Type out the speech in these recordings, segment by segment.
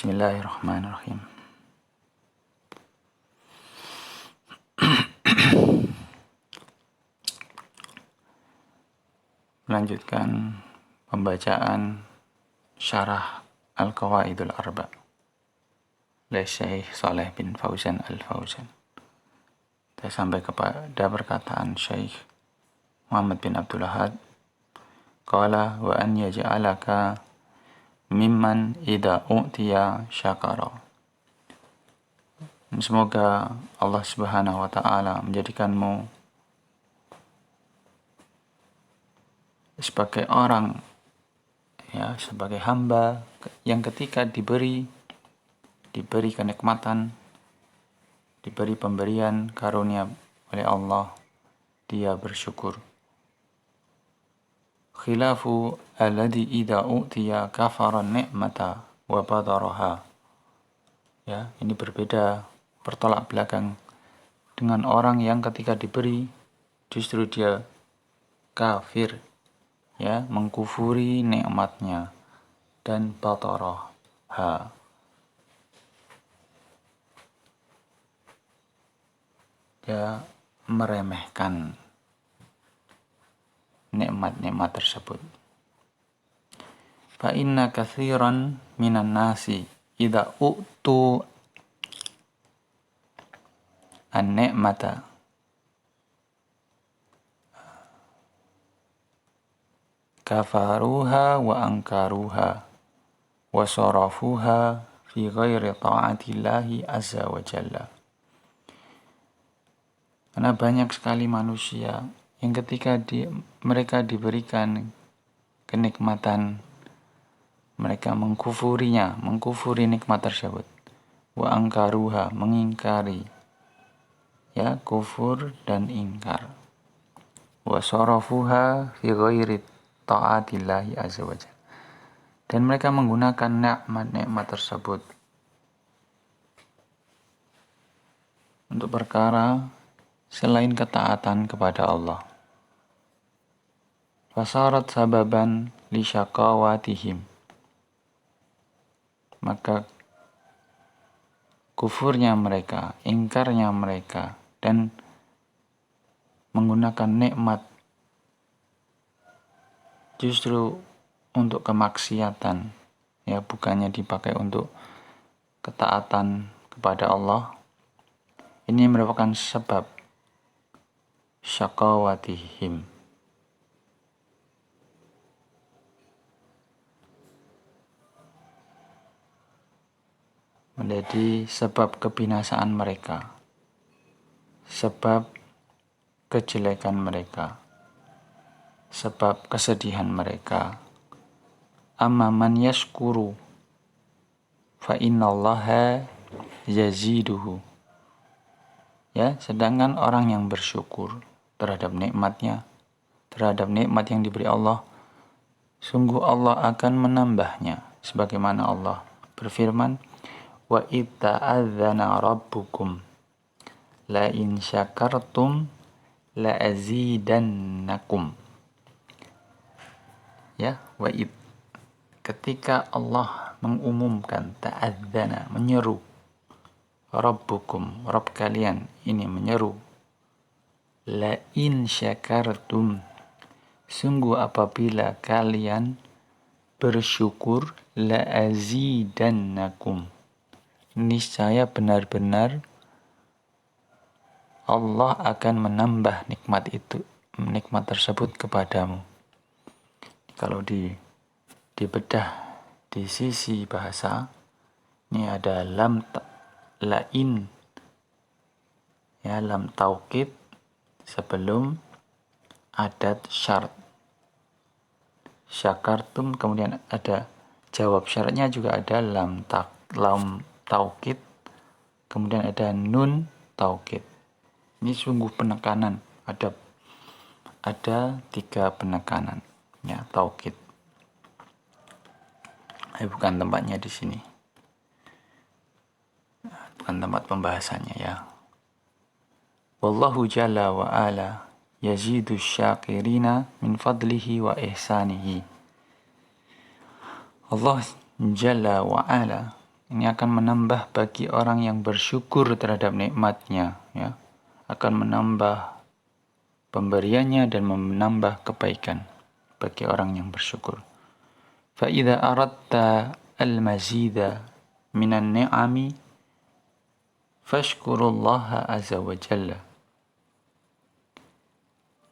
Bismillahirrahmanirrahim. Melanjutkan pembacaan syarah Al-Qawaidul Arba' oleh Syekh Shalih bin Fauzan Al-Fauzan. Kita sampai kepada perkataan Syekh Muhammad bin Abdul Wahhab, qala wa an yaj'alaka mimman idza u'tiya syakara. Semoga Allah Subhanahu wa taala menjadikanmu sebagai orang, sebagai hamba yang ketika diberi kenikmatan, diberi pemberian karunia oleh Allah, dia bersyukur. Khilafu alladhi idza u'tiya kafara ni'mata wa badaraha. Ini berbeda, bertolak belakang dengan orang yang ketika diberi justru dia kafir, mengkufuri nikmatnya dan badaraha, dia meremehkan nikmat-nikmat tersebut. Fa inna katsiran minan nasi idza u'tu an-ni'mata kafaruha wa ankaruha wa sarafuha fi ghairi ta'atillahi azza wa jalla. Karena banyak sekali manusia yang ketika mereka diberikan kenikmatan, mereka mengkufuri nikmat tersebut. Wa angkaruha, mengingkari, kufur dan ingkar. Wa sarafuha fi ghairi ta'atillahi azza wa jalla. Dan mereka menggunakan nikmat tersebut untuk perkara selain ketaatan kepada Allah. Fasarat sababan li syaqawatihim. Maka kufurnya mereka, ingkarnya mereka, dan menggunakan nikmat justru untuk kemaksiatan, bukannya dipakai untuk ketaatan kepada Allah. Ini merupakan sebab syaqawatihim, menjadi sebab kebinasaan mereka, sebab kejelekan mereka, sebab kesedihan mereka. Amma man yashkuru fa innallaha yaziduhu. Sedangkan orang yang bersyukur terhadap nikmatnya, terhadap nikmat yang diberi Allah, sungguh Allah akan menambahnya. Sebagaimana Allah berfirman, wa itta'adzana rabbukum la in syakartum la azidannakum. Ketika Allah mengumumkan, ta'adzana, menyeru, rabbukum, Rabb kalian ini menyeru, la in syakartum, sungguh apabila kalian bersyukur, la azidannakum, niscaya benar-benar Allah akan menambah nikmat tersebut kepadamu. Kalau dibedah di sisi bahasa, ini ada lam lain, lam taukid sebelum adat syarat. Syakartum, kemudian ada jawab syaratnya juga ada lam taukid, kemudian ada nun taukid. Ini sungguh penekanan, ada 3 penekanan, taukid. Bukan tempatnya di sini, bukan tempat pembahasannya Wallahu jalla wa ala yazidu syakirina min fadlihi wa ihsanihi. Allah jalla wa ala ini akan menambah bagi orang yang bersyukur terhadap nikmatnya, ya, akan menambah pemberiannya dan menambah kebaikan bagi orang yang bersyukur. فَإِذَا أَرَدْتَ الْمَزِيدَ مِنَ النِّعَمِ فَاشْكُرُ اللَّهَ عَزَّ وَجَلَّ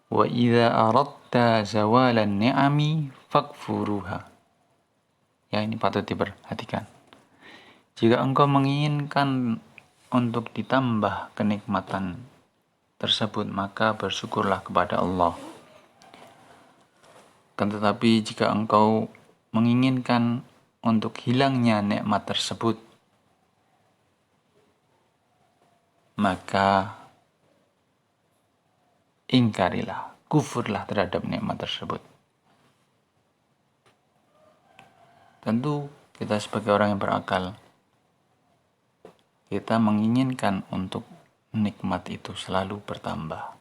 وَإِذَا أَرَدْتَ زَوَالَ النِّعَمِ فَاكْفُرُوهَا. Ya, ini patut diperhatikan. Jika engkau menginginkan untuk ditambah kenikmatan tersebut, maka bersyukurlah kepada Allah. Kan tetapi jika engkau menginginkan untuk hilangnya nikmat tersebut, maka ingkarilah, kufurlah terhadap nikmat tersebut. Tentu kita sebagai orang yang berakal, kita menginginkan untuk nikmat itu selalu bertambah.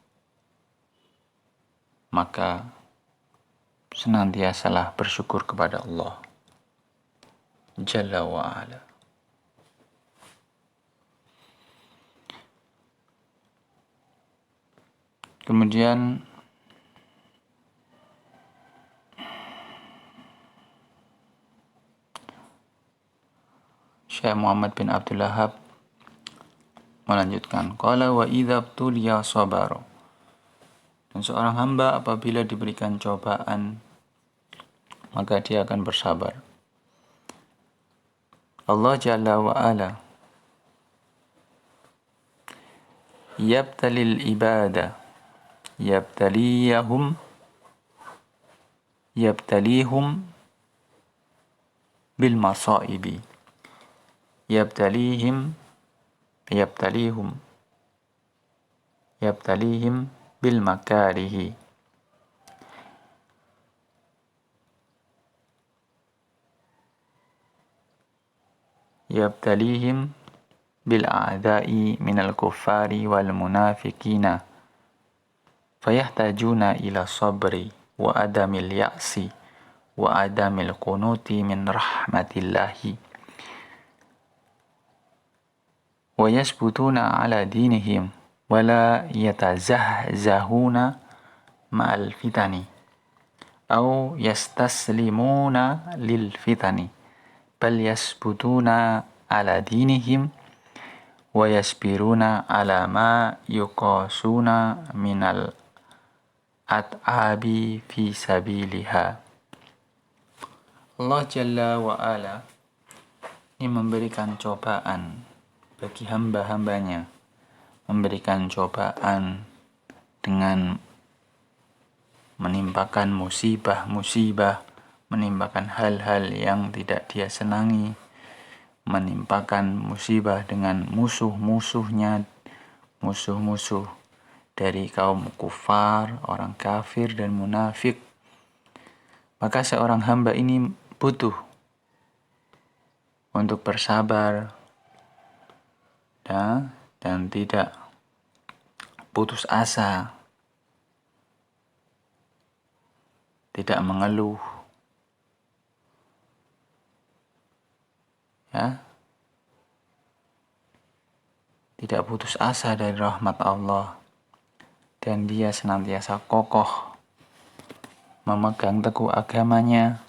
Maka senantiasalah bersyukur kepada Allah Jalla wa'ala. Kemudian Syekh Muhammad bin Abdul Wahhab melanjutkan, qala wa idza btuliya sabara. Dan seorang hamba apabila diberikan cobaan, maka dia akan bersabar. Allah Jalla wa Ala yabtalil ibada yabtalihum bil masaibi yabtalihim bil makarihi yabtalihim bil a'da'i minal kuffari wal munafiqina fayahtajuna ila sabri wa adamil ya'si wa adamil qunuti min rahmatillahi wa yasbutuna ala dinihim wa la yatazahzahuna ma'al fitani au yastaslimuna lil fitani bal yasbutuna ala dinihim wa yasbiruna ala ma yuqasuna minal at'abi fi sabiliha. Allah Jalla wa Ala ini memberikan cobaan bagi hamba-hambanya, memberikan cobaan dengan menimpakan musibah-musibah, menimpakan hal-hal yang tidak dia senangi, menimpakan musibah dengan musuh-musuh dari kaum kufar, orang kafir dan munafik. Maka seorang hamba ini butuh untuk bersabar dan tidak putus asa, tidak mengeluh, ya, tidak putus asa dari rahmat Allah, dan dia senantiasa kokoh memegang teguh agamanya,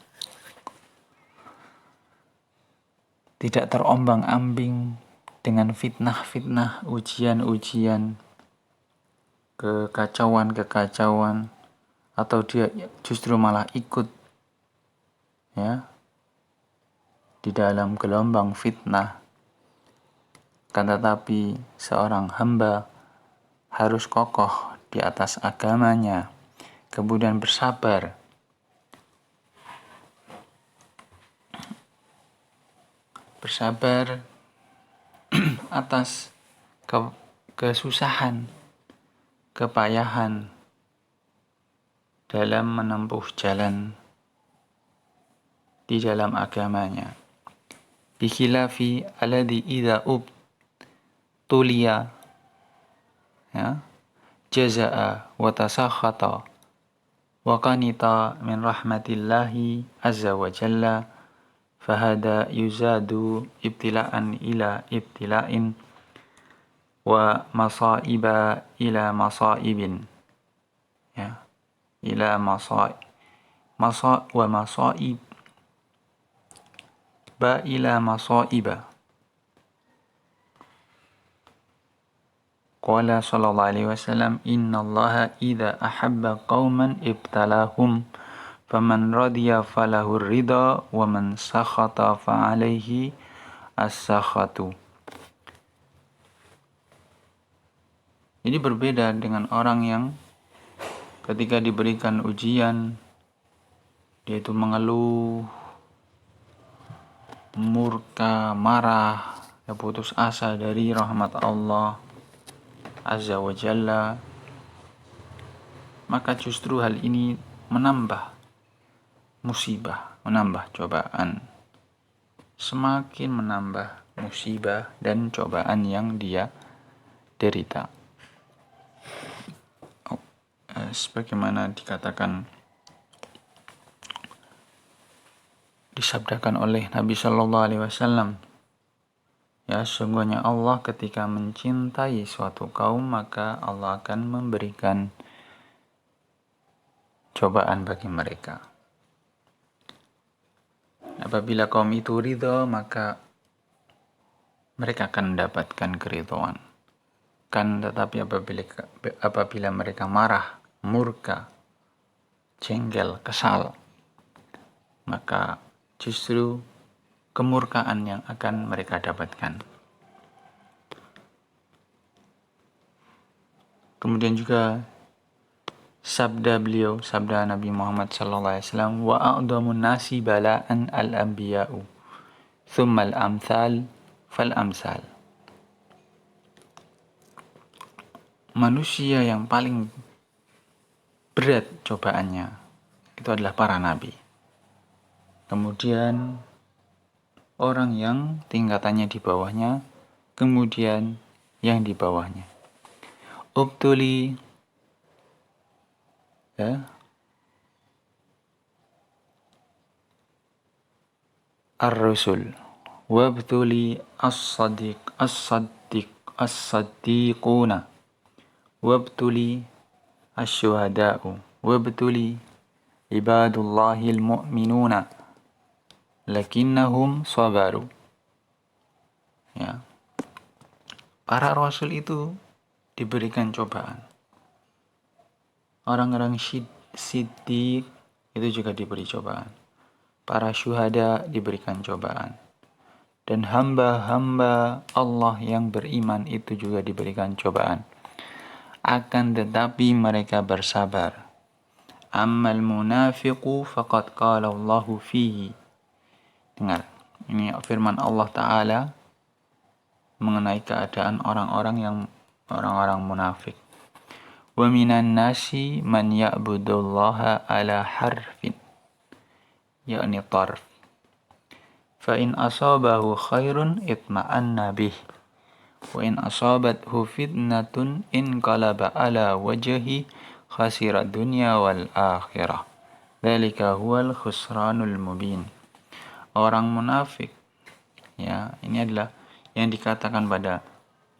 tidak terombang-ambing dengan fitnah-fitnah, ujian-ujian, kekacauan, atau dia justru malah ikut, ya, di dalam gelombang fitnah. Kan tetapi seorang hamba harus kokoh di atas agamanya, kemudian bersabar atas kesusahan, kepayahan dalam menempuh jalan di dalam agamanya. Bikhilafi alladhi idza ubtuliya, ya, jaza'a wa tasakhata wa qanita min rahmatillahi azza wa jalla fahada yuzadu ibtila'an ila ibtila'in wa masaiba ila masaibin, ya, ila masaib wa masaib ba ila masaiba. Qala sallallahu alaihi wasallam, innallaha idza ahabba qauman ibtalahum faman radiya falahu ridha wa man sakhata fa alaihi as-sakhatu. Ini berbeda dengan orang yang ketika diberikan ujian dia itu mengeluh, murka, marah, ya putus asa dari rahmat Allah Azza wa Jalla, maka justru hal ini menambah musibah, menambah cobaan, semakin menambah musibah dan cobaan yang dia derita. Sebagaimana disabdakan oleh Nabi Sallallahu Alaihi Wasallam, ya, sungguhnya Allah ketika mencintai suatu kaum maka Allah akan memberikan cobaan bagi mereka. Apabila kaum itu ridho maka mereka akan mendapatkan keridhaan. Tetapi apabila mereka marah, murka, jengkel, kesal, maka justru kemurkaan yang akan mereka dapatkan. Kemudian juga sabda Nabi Muhammad sallallahu alaihi wasallam, wa a'dhamun nasi bala'an al-anbiya'u thumma al-amthal fal-amthal. Manusia yang paling berat cobaannya itu adalah para nabi. Kemudian orang yang tingkatannya di bawahnya, kemudian yang di bawahnya. Ubtuli, ya, ar-rusul, wabtuli as-saddiquna, wabtuli asy-syuhada'u, wabtuli ibadullahil mu'minuna lakinnahum sabaru. Ya. Para rasul itu diberikan cobaan. Orang-orang siddiq itu juga diberi cobaan. Para syuhada diberikan cobaan. Dan hamba-hamba Allah yang beriman itu juga diberikan cobaan. Akan tetapi mereka bersabar. Ammal munafiqu faqad qala Allahu fihi. Dengar, ini firman Allah Ta'ala mengenai keadaan orang-orang munafik. Wa minan nasi man ya'budullaha ala harfin, yakni tarf. Fa in asabahu khairun itma'anna bih, wa in asabathu fitnatun inqalaba ala wajhi khasira dunya wal akhirah. Dzalika huwal khusranul mubin. Orang munafik, ya, ini adalah yang dikatakan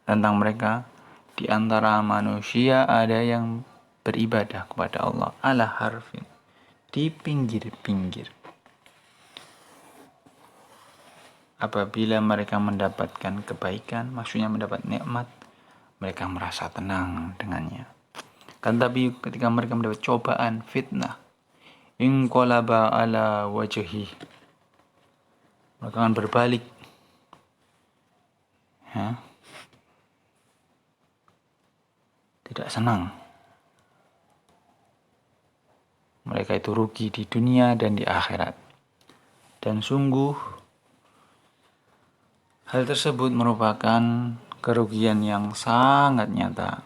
tentang mereka, di antara manusia ada yang beribadah kepada Allah ala harfin, di pinggir-pinggir. Apabila mereka mendapatkan kebaikan, maksudnya mendapat nikmat, mereka merasa tenang dengannya. Tapi ketika mereka mendapat cobaan, fitnah, inqalaba ala wajhi, mereka akan berbalik, ya, tidak senang. Mereka itu rugi di dunia dan di akhirat. Dan sungguh hal tersebut merupakan kerugian yang sangat nyata.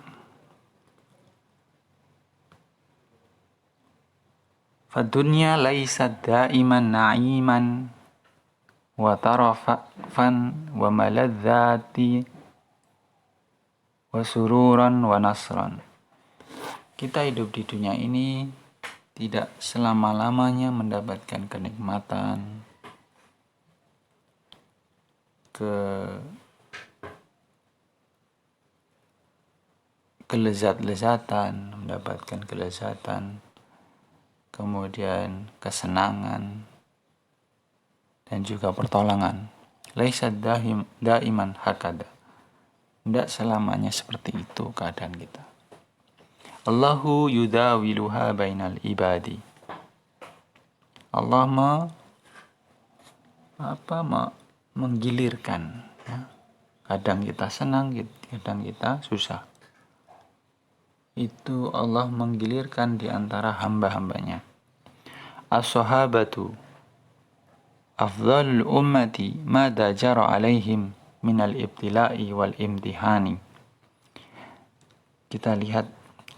Fadunya laisat daiman na'iman wa tarafan wa maladzati wa sururan wa nasran. Kita hidup di dunia ini tidak selama-lamanya mendapatkan kenikmatan, kelezat-lezatan, mendapatkan kelezatan, kemudian kesenangan, dan juga pertolongan. Laisa daiman hakada. Tidak selamanya seperti itu keadaan kita. Allahu yudawiluha bainal ibadi. Allah menggilirkan. Ya. Kadang kita senang, kadang kita susah. Itu Allah menggilirkan di antara hamba-hambanya. As-sahabatu afdhalul ummati mada jara alaihim minal ibtila'i wal imtihani. Kita lihat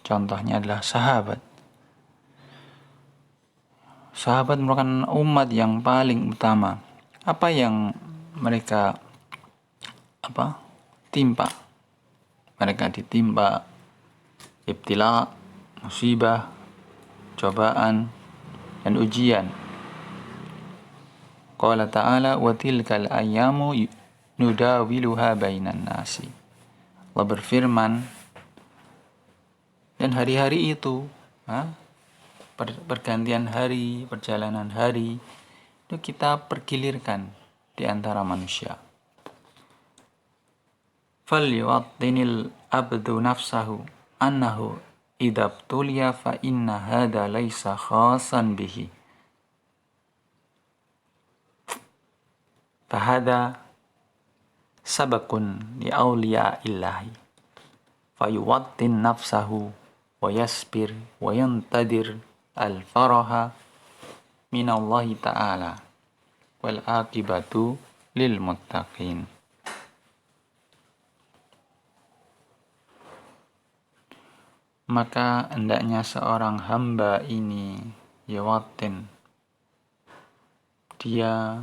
contohnya adalah sahabat. Sahabat merupakan umat yang paling utama. Apa yang mereka timpa? Mereka ditimpa ibtila, musibah, cobaan, dan ujian. Qala ta'ala wa tilkal ayyamu nudawiluha bainan nasi. Allah berfirman, dan hari-hari itu, pergantian hari, perjalanan hari, itu kita pergilirkan di antara manusia. Falyuwattinil abdu nafsahu annahu idabtuliya fa inna hada laysa khasan bihi. Fahada sabakun li awliya illahi. Fayuwattin nafsahu wa yasbir wa yantadir al-faraha minallahi ta'ala wal aqibatu lil muttaqin. Maka hendaknya seorang hamba ini yawatin, dia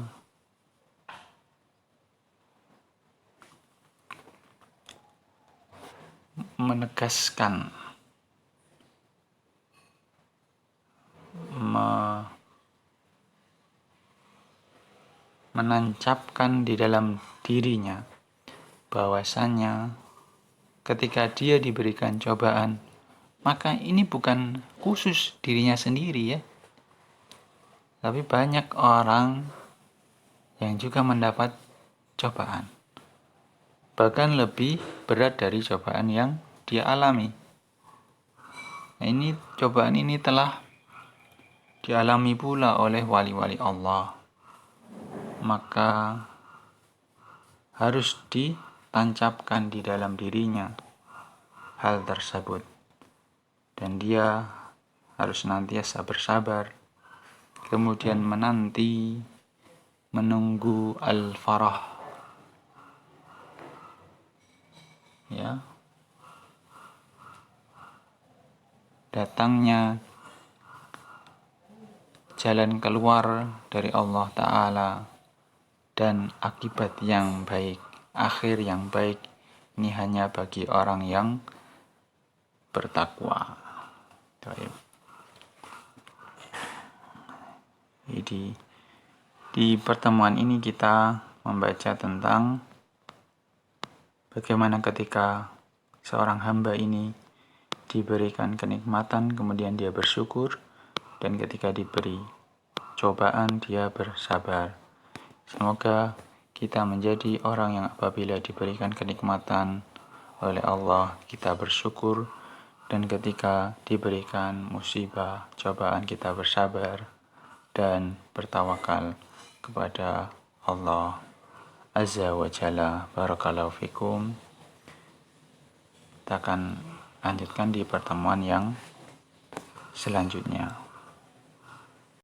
menegaskan, menancapkan di dalam dirinya bahwasanya ketika dia diberikan cobaan, maka ini bukan khusus dirinya sendiri ya, tapi banyak orang yang juga mendapat cobaan, bahkan lebih berat dari cobaan yang dia alami. Nah, cobaan ini telah dialami pula oleh wali-wali Allah, maka harus ditancapkan di dalam dirinya hal tersebut, dan dia harus senantiasa bersabar, kemudian menunggu al-farah, ya, datangnya jalan keluar dari Allah Ta'ala dan akibat yang baik, akhir yang baik. Ini hanya bagi orang yang bertakwa. Jadi di pertemuan ini kita membaca tentang bagaimana ketika seorang hamba ini diberikan kenikmatan, kemudian dia bersyukur, dan ketika diberi cobaan dia bersabar. Semoga kita menjadi orang yang apabila diberikan kenikmatan oleh Allah kita bersyukur, dan ketika diberikan musibah, cobaan kita bersabar dan bertawakal kepada Allah Azza wa Jalla. Barakallahu fikum. Kita akan lanjutkan di pertemuan yang selanjutnya.